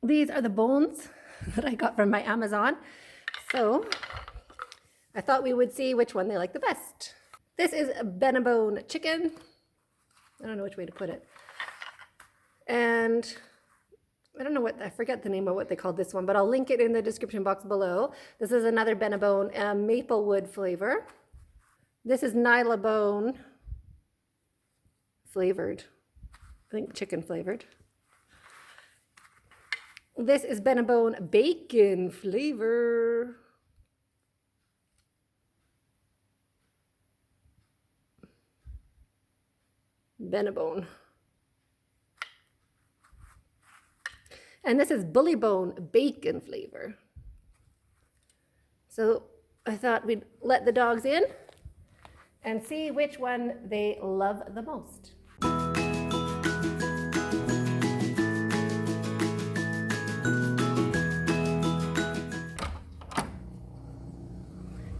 These are the bones that I got from my Amazon. So I thought we would see which one they like the best. This is a Benebone chicken. I don't know which way to put it. And I don't know what, I forget the name of what they called this one, but I'll link it in the description box below. This is another Benebone Maplewood flavor. This is Nylabone flavored. I think chicken flavored. This is Benebone bacon flavor. Benebone. And this is Bullybone bacon flavor. So I thought we'd let the dogs in and see which one they love the most.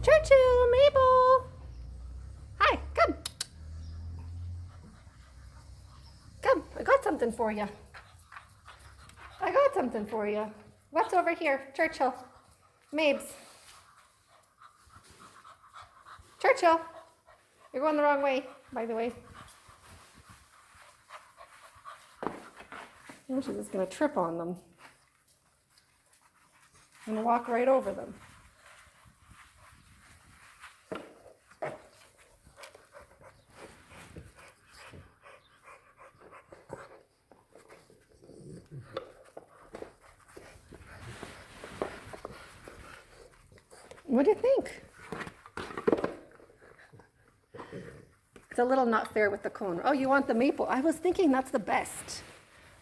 Churchill, Mabel. Hi, come. Come, I got something for you. I got something for you. What's over here? Churchill. Mabes. Churchill. You're going the wrong way, by the way. Oh, she's just going to trip on them. I'm going to walk right over them. What do you think? It's a little not fair with the cone. Oh, you want the maple? I was thinking that's the best.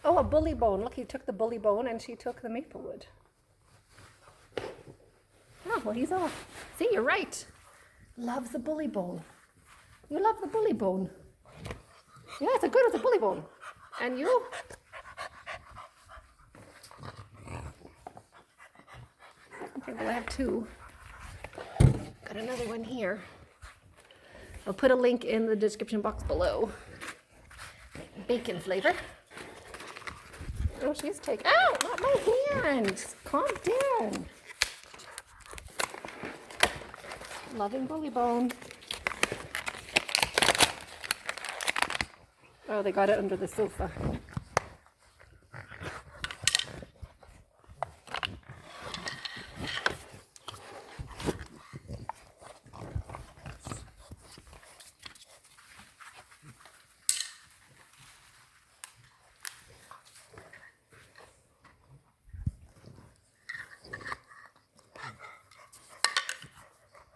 Oh, a Bullybone. Look, he took the Bullybone and she took the Maplewood. Oh, well, he's off. See, you're right. Loves the Bullybone. You love the Bullybone. Yeah, it's a good as a Bullybone. And you? Okay, well, I have two. Got another one here. I'll put a link in the description box below. Bacon flavor. Oh, she's taking. Ow, not my hand. Calm down. Loving Bullybone. Oh, they got it under the sofa.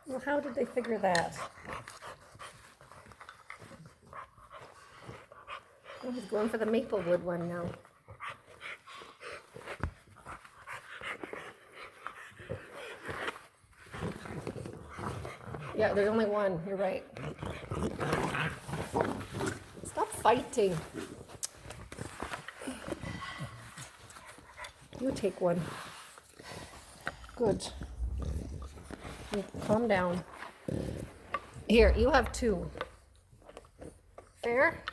Well, how did they figure that? Oh, he's going for the Maplewood one now. Yeah, there's only one. You're right. Stop fighting. You take one. Good. Calm down. Here, you have two. Fair?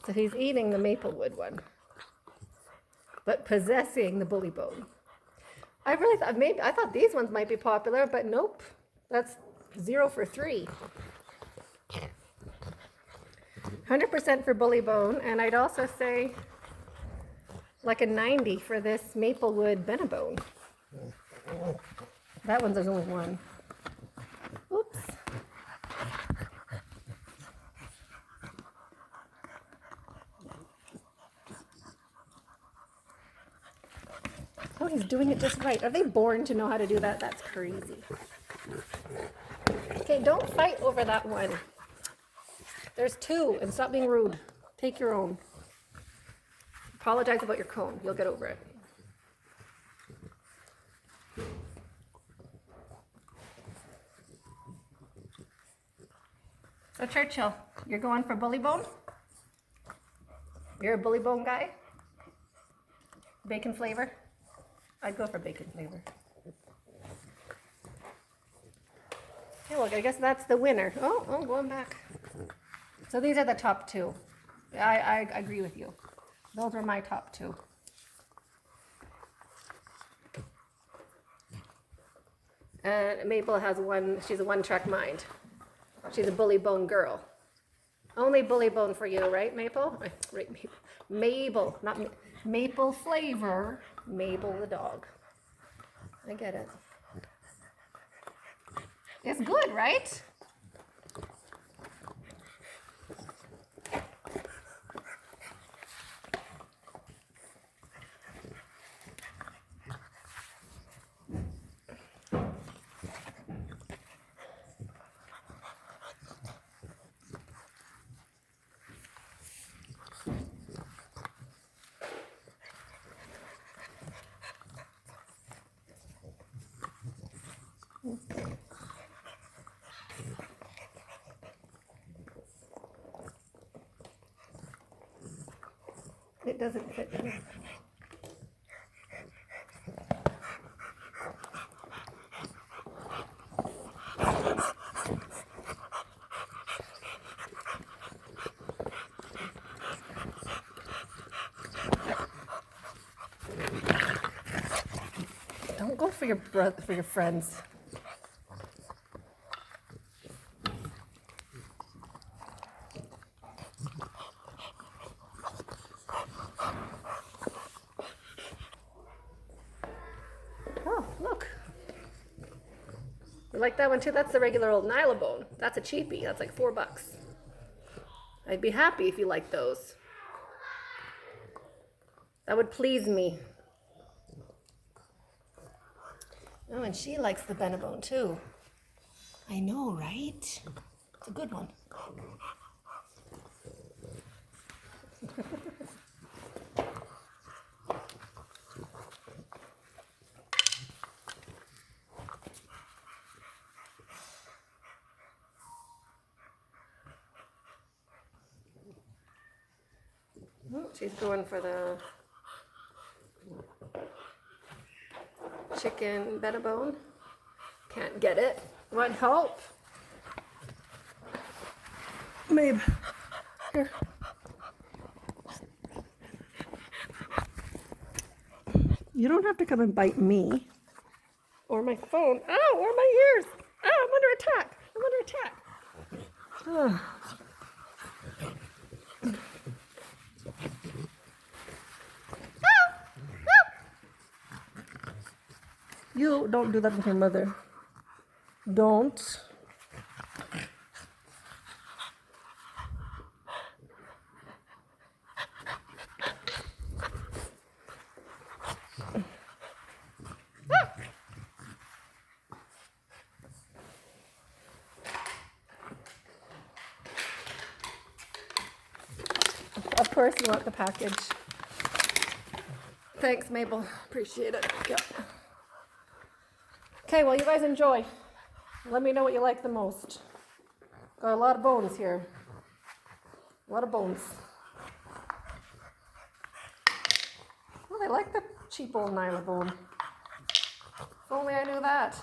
So he's eating the Maplewood one, but possessing the Bullybone. I really thought I thought these ones might be popular, but nope. That's 0 for 3. 100% for Bullybone, and I'd also say like a 90 for this Maplewood Benebone. That one's there's only one. Oops. Oh, he's doing it just right. Are they born to know how to do that? That's crazy. Okay, don't fight over that one. There's two, and stop being rude. Take your own. Apologize about your cone. You'll get over it. So Churchill, you're going for Bullybone? You're a Benebone guy? Bacon flavor? I'd go for bacon flavor. Okay, well, I guess that's the winner. Oh, going back. So these are the top two. I agree with you. Those were my top two. And Mabel has one, she's a one-track mind. She's a Benebone girl. Only Benebone for you, right, Maple? Right, Mabel, not maple flavor. Mabel the dog. I get it. It's good, right? It doesn't fit me. Don't go for your brother, for your friends. Oh, look. You like that one too? That's the regular old Nylabone. That's a cheapie. That's like $4. I'd be happy if you like those. That would please me. Oh, and she likes the Benebone too. I know, right? It's a good one. Oh, she's going for the chicken Benebone. Can't get it. Want help? Babe, here. You don't have to come and bite me. Or my phone. Ow, or my ears. Oh, I'm under attack. I'm under attack. Oh. You don't do that with your mother. Don't. Of course you want the package. Thanks, Mabel. Appreciate it. Yeah. Okay, well, you guys enjoy. Let me know what you like the most. Got a lot of bones here. A lot of bones. Well, I like the cheap old Nylabone. If only I knew that.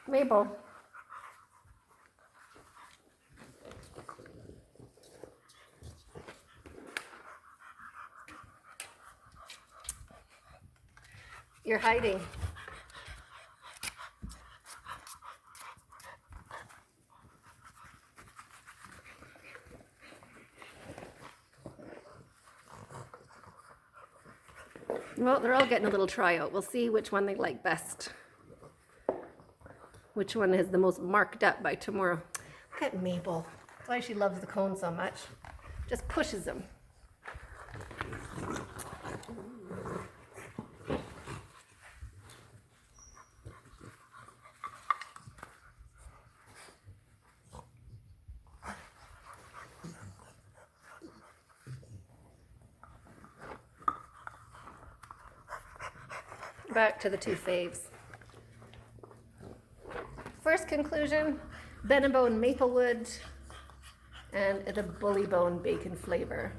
Mabel. You're hiding. Well, they're all getting a little tryout. We'll see which one they like best. Which one is the most marked up by tomorrow. Look at Mabel. That's why she loves the cone so much. Just pushes them. back to the two faves. First conclusion, Benebone Maplewood and the Bullybone Bacon flavor.